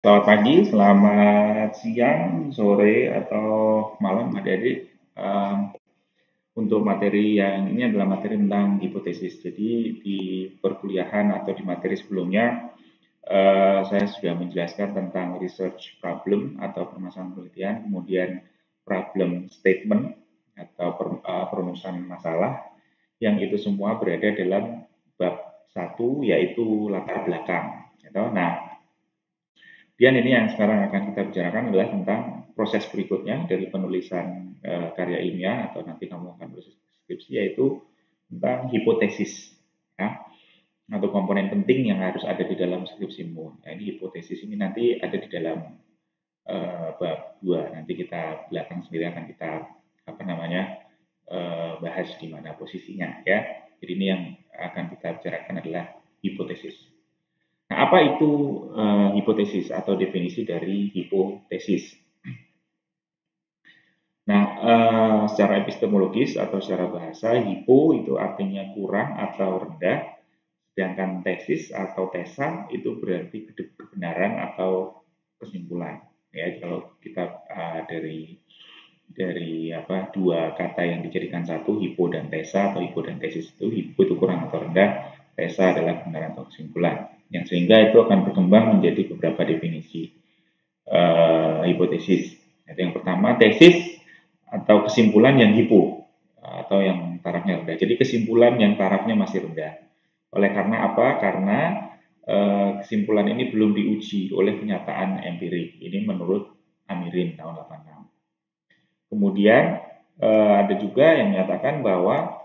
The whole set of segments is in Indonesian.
Selamat pagi, selamat siang, sore, atau malam adik-adik. Untuk materi yang ini adalah materi tentang hipotesis. Jadi di perkuliahan atau di materi sebelumnya, saya sudah menjelaskan tentang research problem atau permasalahan penelitian, kemudian problem statement atau perumusan masalah, yang itu semua berada dalam bab satu, yaitu latar belakang. Nah, kemudian ini yang sekarang akan kita bicarakan adalah tentang proses berikutnya dari penulisan karya ilmiah atau nanti kamu akan menulis skripsi, yaitu tentang hipotesis, ya, atau komponen penting yang harus ada di dalam skripsimu. Nah, ini hipotesis ini nanti ada di dalam bab 2. Nanti kita belakang sendiri akan kita bahas di mana posisinya, ya. Jadi ini yang akan kita bicarakan adalah hipotesis. Nah, apa itu hipotesis atau definisi dari hipotesis? Nah, secara epistemologis atau secara bahasa, hipo itu artinya kurang atau rendah, sedangkan tesis atau tesa itu berarti kebenaran atau kesimpulan. Ya, kalau kita dari dua kata yang dijadikan satu, hipo dan tesa atau hipo dan tesis, itu hipo itu kurang atau rendah, tesa adalah kebenaran atau kesimpulan, yang sehingga itu akan berkembang menjadi beberapa definisi hipotesis. Itu yang pertama, tesis atau kesimpulan yang hipo atau yang tarafnya rendah. Jadi kesimpulan yang tarafnya masih rendah. Oleh karena apa? Karena kesimpulan ini belum diuji oleh kenyataan empirik. Ini menurut Amirin tahun 86. Kemudian ada juga yang menyatakan bahwa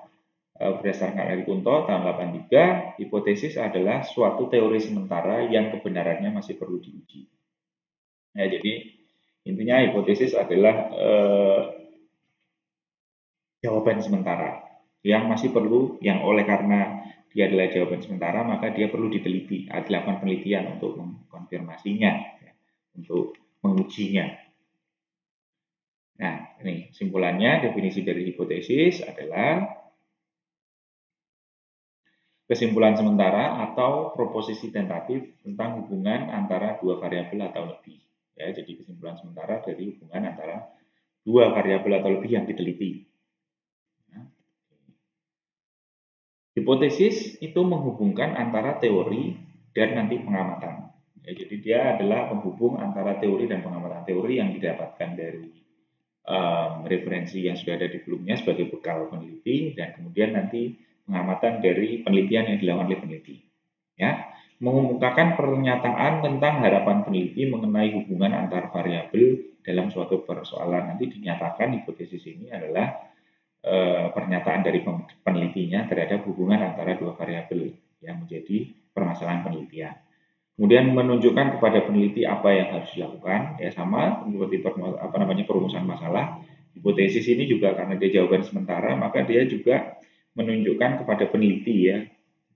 berdasarkan Eri Kunto tahun 83, hipotesis adalah suatu teori sementara yang kebenarannya masih perlu diuji. Ya, jadi intinya hipotesis adalah jawaban sementara yang masih perlu, yang oleh karena dia adalah jawaban sementara, maka dia perlu diteliti, dilakukan penelitian untuk mengkonfirmasinya, ya, untuk mengujinya. Nah, ini simpulannya, definisi dari hipotesis adalah kesimpulan sementara atau proposisi tentatif tentang hubungan antara dua variabel atau lebih. Ya, jadi kesimpulan sementara dari hubungan antara dua variabel atau lebih yang diteliti. Nah, hipotesis itu menghubungkan antara teori dan nanti pengamatan. Ya, jadi dia adalah penghubung antara teori dan pengamatan. Teori yang didapatkan dari referensi yang sudah ada di sebelumnya sebagai bekal peneliti, dan kemudian nanti pengamatan dari penelitian yang dilakukan oleh peneliti. Ya, mengemukakan pernyataan tentang harapan peneliti mengenai hubungan antar variabel dalam suatu persoalan. Nanti dinyatakan hipotesis ini adalah pernyataan dari penelitinya terhadap hubungan antara dua variabel yang menjadi permasalahan penelitian. Kemudian menunjukkan kepada peneliti apa yang harus dilakukan, ya sama seperti perumusan masalah. Hipotesis ini juga karena dia jawaban sementara, maka dia juga menunjukkan kepada peneliti, ya,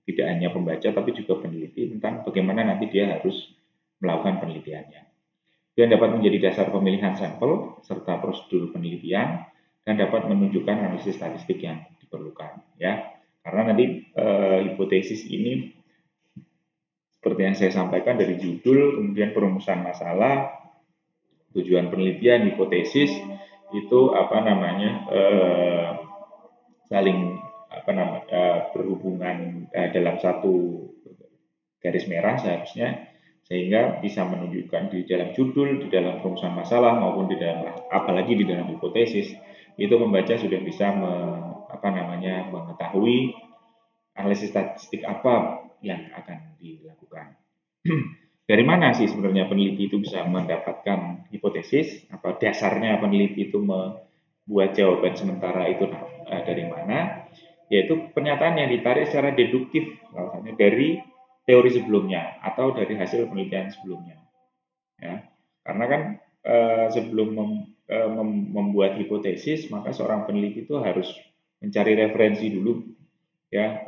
tidak hanya pembaca tapi juga peneliti tentang bagaimana nanti dia harus melakukan penelitiannya. Dia dapat menjadi dasar pemilihan sampel serta prosedur penelitian dan dapat menunjukkan analisis statistik yang diperlukan, ya. Karena nanti hipotesis ini seperti yang saya sampaikan dari judul, kemudian perumusan masalah, tujuan penelitian, hipotesis itu saling berhubungan dalam satu garis merah seharusnya, sehingga bisa menunjukkan di dalam judul, di dalam perumusan masalah maupun di dalam, apalagi di dalam hipotesis, itu membaca sudah bisa mengetahui analisis statistik apa yang akan dilakukan. Dari mana sih sebenarnya peneliti itu bisa mendapatkan hipotesis? Apa dasarnya peneliti itu membuat jawaban sementara itu dari mana? Yaitu pernyataan yang ditarik secara deduktif, misalnya dari teori sebelumnya atau dari hasil penelitian sebelumnya. Ya, karena kan sebelum membuat hipotesis, maka seorang peneliti itu harus mencari referensi dulu, ya.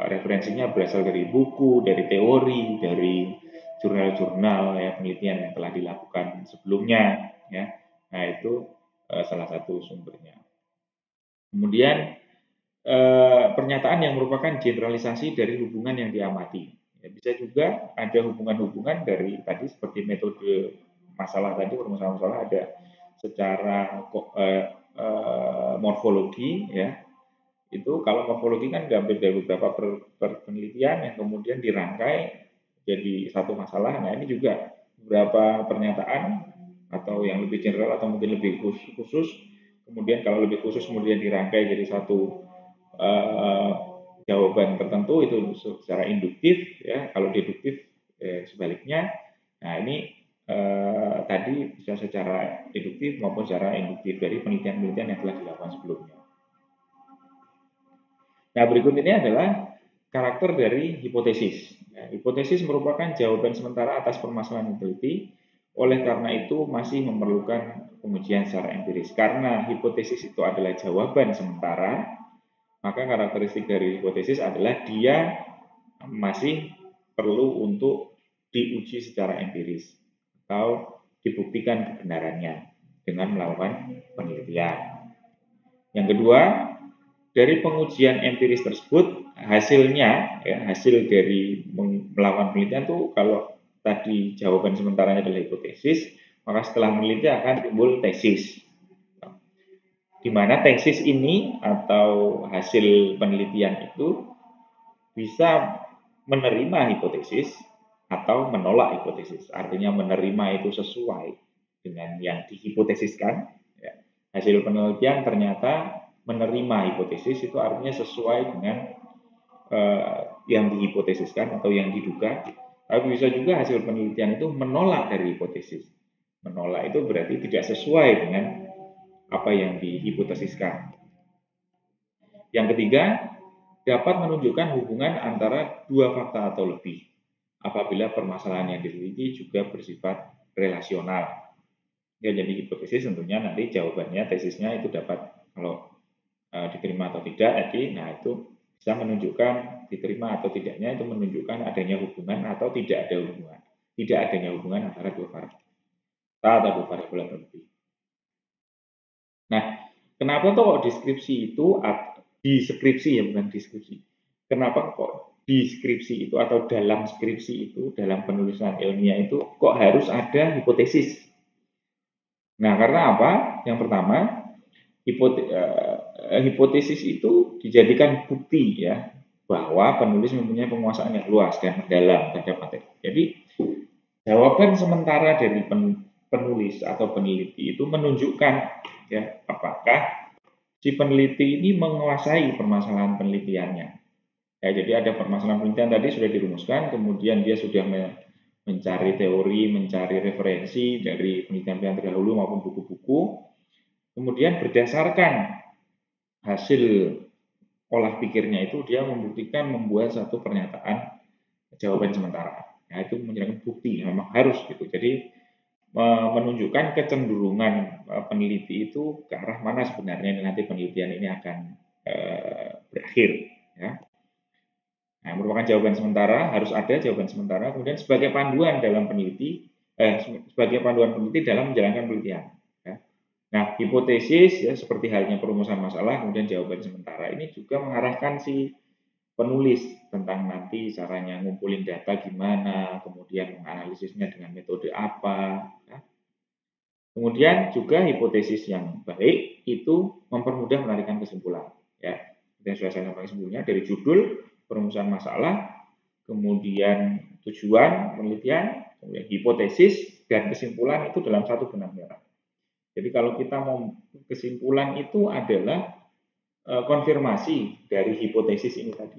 Referensinya berasal dari buku, dari teori, dari jurnal-jurnal, ya, penelitian yang telah dilakukan sebelumnya, ya. Nah, itu salah satu sumbernya. Kemudian pernyataan yang merupakan generalisasi dari hubungan yang diamati. Ya, bisa juga ada hubungan-hubungan dari tadi seperti metode masalah tadi, permasalahan masalah ada secara morfologi ya. Itu kalau morfologi kan diambil dari beberapa penelitian yang kemudian dirangkai jadi satu masalah. Nah, ini juga beberapa pernyataan atau yang lebih general atau mungkin lebih khusus. Kemudian kalau lebih khusus kemudian dirangkai jadi satu uh, jawaban tertentu itu secara induktif ya. Kalau deduktif sebaliknya. Nah, ini tadi bisa secara deduktif maupun secara induktif dari penelitian-penelitian yang telah dilakukan sebelumnya. Nah, berikut ini adalah karakter dari hipotesis. Nah, hipotesis merupakan jawaban sementara atas permasalahan yang diteliti, oleh karena itu masih memerlukan pengujian secara empiris. Karena hipotesis itu adalah jawaban sementara, maka karakteristik dari hipotesis adalah dia masih perlu untuk diuji secara empiris atau dibuktikan kebenarannya dengan melakukan penelitian. Yang kedua, dari pengujian empiris tersebut hasilnya ya, hasil dari melakukan penelitian tuh kalau tadi jawaban sementaranya adalah hipotesis, maka setelah meneliti akan timbul tesis. Di mana tesis ini atau hasil penelitian itu bisa menerima hipotesis atau menolak hipotesis. Artinya menerima itu sesuai dengan yang dihipotesiskan. Ya. Hasil penelitian ternyata menerima hipotesis itu artinya sesuai dengan yang dihipotesiskan atau yang diduga. Tapi bisa juga hasil penelitian itu menolak dari hipotesis. Menolak itu berarti tidak sesuai dengan apa yang dihipotesiskan. Yang ketiga, dapat menunjukkan hubungan antara dua fakta atau lebih apabila permasalahan yang diteliti juga bersifat relasional. Ya, jadi hipotesis tentunya nanti jawabannya tesisnya itu dapat kalau diterima atau tidak tadi, nah itu bisa menunjukkan diterima atau tidaknya itu menunjukkan adanya hubungan atau tidak ada hubungan, tidak adanya hubungan antara dua fakta atau dua variabel atau lebih. Nah, kenapa tuh kok deskripsi ya bukan deskripsi. Kenapa kok deskripsi itu atau dalam skripsi itu dalam penulisan ilmiah itu kok harus ada hipotesis? Nah, karena apa? Yang pertama, hipotesis itu dijadikan bukti ya bahwa penulis mempunyai penguasaan yang luas dan mendalam terhadap materi. Jadi jawaban sementara dari penulis atau peneliti itu menunjukkan ya apakah si peneliti ini menguasai permasalahan penelitiannya. Ya, jadi ada permasalahan penelitian tadi sudah dirumuskan, kemudian dia sudah mencari teori, mencari referensi dari penelitian terdahulu maupun buku-buku. Kemudian berdasarkan hasil olah pikirnya itu dia membuktikan membuat satu pernyataan jawaban sementara. Nah, itu menjadi bukti memang harus gitu. Jadi menunjukkan kecenderungan peneliti itu ke arah mana sebenarnya nanti penelitian ini akan berakhir. Ya. Nah, merupakan jawaban sementara, harus ada jawaban sementara. Kemudian sebagai panduan dalam sebagai panduan peneliti dalam menjalankan penelitian. Ya. Nah, hipotesis ya seperti halnya perumusan masalah, kemudian jawaban sementara ini juga mengarahkan si penulis tentang nanti caranya ngumpulin data gimana, kemudian menganalisisnya dengan metode apa. Ya. Kemudian juga hipotesis yang baik itu mempermudah menarikan kesimpulan. Ya, dan sudah saya sampaikan sebelumnya dari judul perumusan masalah, kemudian tujuan penelitian, kemudian hipotesis dan kesimpulan itu dalam satu benang merah. Jadi kalau kita mau kesimpulan itu adalah konfirmasi dari hipotesis ini tadi.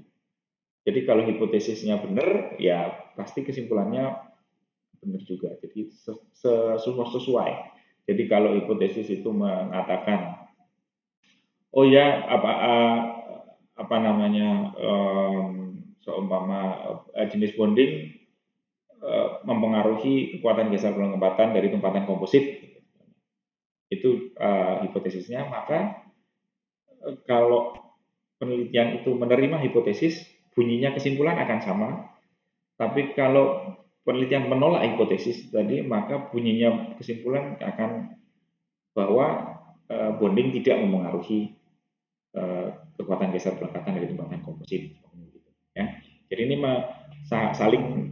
Jadi kalau hipotesisnya benar, ya pasti kesimpulannya benar juga. Jadi semua sesuai. Jadi kalau hipotesis itu mengatakan, oh ya apa namanya seumpama jenis bonding mempengaruhi kekuatan geser pelengkapatan dari tempatan komposit, itu hipotesisnya, maka kalau penelitian itu menerima hipotesis, bunyinya kesimpulan akan sama. Tapi kalau penelitian menolak hipotesis tadi, maka bunyinya kesimpulan akan bahwa bonding tidak mempengaruhi kekuatan geser pelekatan dari tempatan komposit. Ya. Jadi ini saling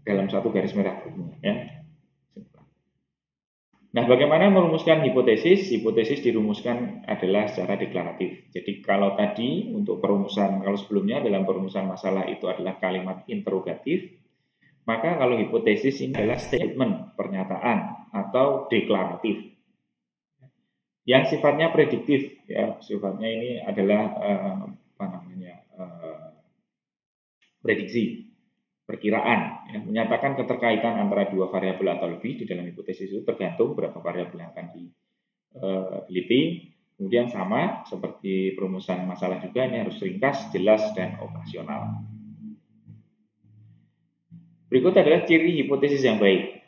dalam satu garis merah berhubungan ya. Nah, bagaimana merumuskan hipotesis? Hipotesis dirumuskan adalah secara deklaratif. Jadi kalau tadi untuk perumusan, kalau sebelumnya dalam perumusan masalah itu adalah kalimat interrogatif, maka kalau hipotesis ini adalah statement, pernyataan atau deklaratif yang sifatnya prediktif. Ya, sifatnya ini adalah prediksi, perkiraan, ya, menyatakan keterkaitan antara dua variabel atau lebih. Di dalam hipotesis itu tergantung berapa variabel yang akan diteliti. Kemudian sama seperti perumusan masalah juga, ini harus ringkas, jelas, dan operasional. Berikut adalah ciri hipotesis yang baik.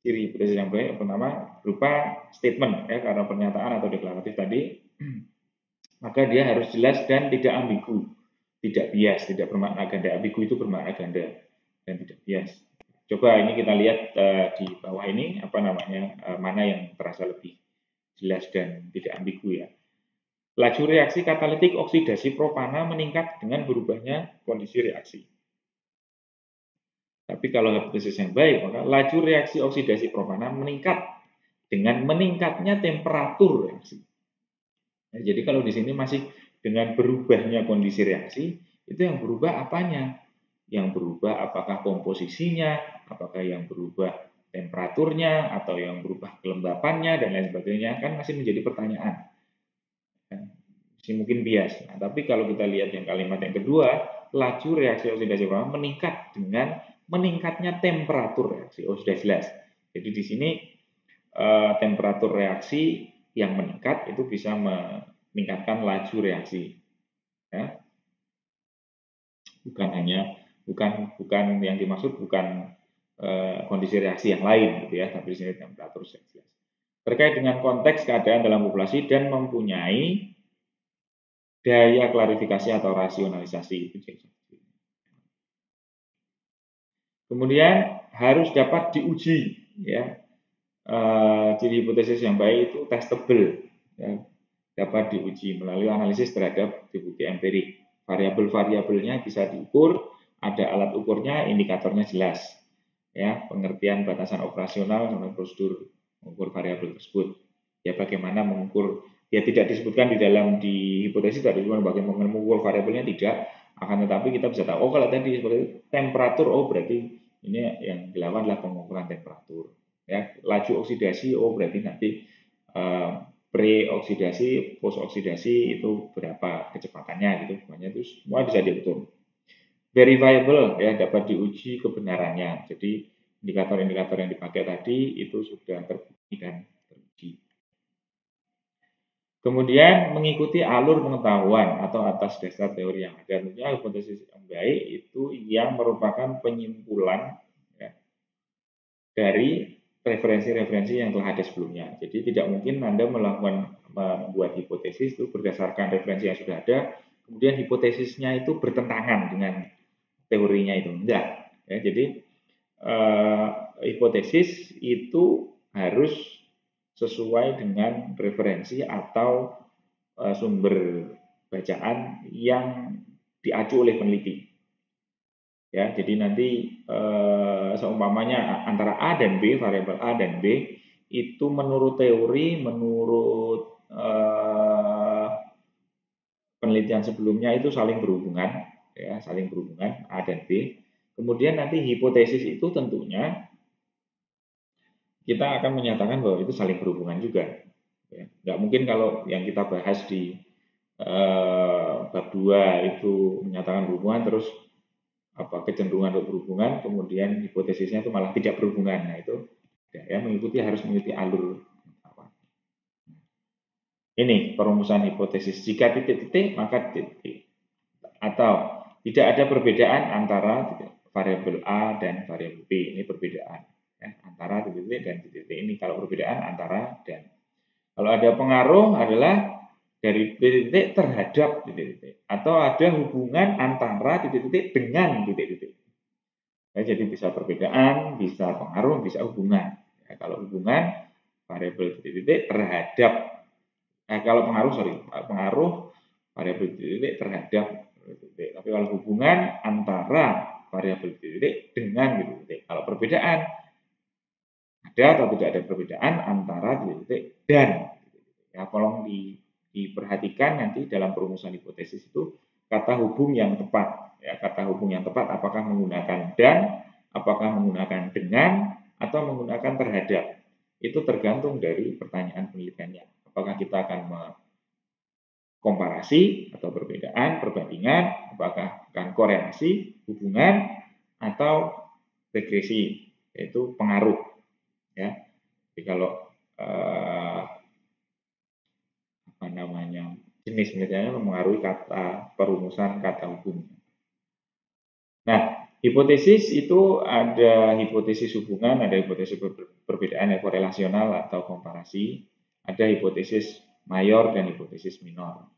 Ciri hipotesis yang baik pertama berupa statement, ya, karena pernyataan atau deklaratif tadi, maka dia harus jelas dan tidak ambigu, tidak bias, tidak bermakna ganda. Ambigu itu bermakna ganda dan tidak bias. Coba ini kita lihat di bawah ini mana yang terasa lebih jelas dan tidak ambigu ya. Laju reaksi katalitik oksidasi propana meningkat dengan berubahnya kondisi reaksi. Tapi kalau hipotesis yang baik, maka laju reaksi oksidasi propana meningkat dengan meningkatnya temperatur reaksi. Nah, jadi kalau di sini masih dengan berubahnya kondisi reaksi, itu yang berubah apanya? Yang berubah apakah komposisinya, apakah yang berubah temperaturnya, atau yang berubah kelembapannya, dan lain sebagainya, kan masih menjadi pertanyaan. Masih mungkin bias. Nah, tapi kalau kita lihat yang kalimat yang kedua, laju reaksi oksidasi propana meningkat dengan meningkatnya temperatur reaksi. Oh, sudah jelas. Jadi di sini temperatur reaksi yang meningkat itu bisa meningkatkan laju reaksi. Ya. Bukan yang dimaksud bukan kondisi reaksi yang lain gitu ya, tapi di sini temperatur sudah jelas. Terkait dengan konteks keadaan dalam populasi dan mempunyai daya klarifikasi atau rasionalisasi itu. Kemudian harus dapat diuji, ya. Ciri hipotesis yang baik itu testable, ya. Dapat diuji melalui analisis terhadap bukti empirik. Variabel-variabelnya bisa diukur, ada alat ukurnya, indikatornya jelas, ya. Pengertian batasan operasional dan prosedur mengukur variabel tersebut. Ya, bagaimana mengukur? Ya, tidak disebutkan di hipotesis tadi bagaimana mengukur variabelnya, tidak. Akan tetapi kita bisa tahu, oh kalau tadi seperti temperatur, oh berarti ini yang dilakukan adalah pengukuran temperatur. Ya, laju oksidasi, oh berarti nanti pre-oksidasi, post-oksidasi itu berapa kecepatannya gitu, semuanya itu semua bisa dihitung. Verifiable, ya, dapat diuji kebenarannya. Jadi indikator-indikator yang dipakai tadi itu sudah terbukti dan teruji. Kemudian mengikuti alur pengetahuan atau atas dasar teori yang ada. Tentunya hipotesis yang baik itu yang merupakan penyimpulan, ya, dari referensi-referensi yang telah ada sebelumnya. Jadi tidak mungkin Anda membuat hipotesis itu berdasarkan referensi yang sudah ada, kemudian hipotesisnya itu bertentangan dengan teorinya itu. Enggak. Ya, jadi hipotesis itu harus sesuai dengan referensi atau sumber bacaan yang diacu oleh peneliti. Ya, jadi nanti seumpamanya antara A dan B, variabel A dan B itu menurut teori, menurut penelitian sebelumnya itu saling berhubungan, ya, saling berhubungan A dan B. Kemudian nanti hipotesis itu tentunya kita akan menyatakan bahwa itu saling berhubungan juga. Ya, nggak mungkin kalau yang kita bahas di bab 2 itu menyatakan hubungan terus kecenderungan untuk berhubungan, kemudian hipotesisnya itu malah tidak berhubungan. Nah itu ya, harus mengikuti alur. Ini perumusan hipotesis. Jika titik-titik maka titik. Atau tidak ada perbedaan antara variabel A dan variabel B. Ini perbedaan, ya, antara titik-titik dan titik-titik. Ini kalau perbedaan antara dan. Kalau ada pengaruh adalah dari titik-titik terhadap titik-titik. Atau ada hubungan antara titik-titik dengan titik-titik. Ya, jadi bisa perbedaan, bisa pengaruh, bisa hubungan. Ya, kalau hubungan variabel titik-titik terhadap, kalau pengaruh variabel titik-titik terhadap titik. Tapi kalau hubungan antara variabel titik dengan titik. Kalau perbedaan ada atau tidak ada perbedaan antara titik dan ya, tolong diperhatikan nanti dalam perumusan hipotesis itu kata hubung yang tepat. Ya, kata hubung yang tepat apakah menggunakan dan, apakah menggunakan dengan, atau menggunakan terhadap. Itu tergantung dari pertanyaan penelitiannya. Apakah kita akan komparasi atau perbedaan, perbandingan, apakah akan korelasi, hubungan, atau regresi, yaitu pengaruh. Ya, jadi kalau apa namanya jenis penelitiannya mempengaruhi kata perumusan kata hubung. Nah, hipotesis itu ada hipotesis hubungan, ada hipotesis perbedaan korelasional atau komparasi, ada hipotesis mayor dan hipotesis minor.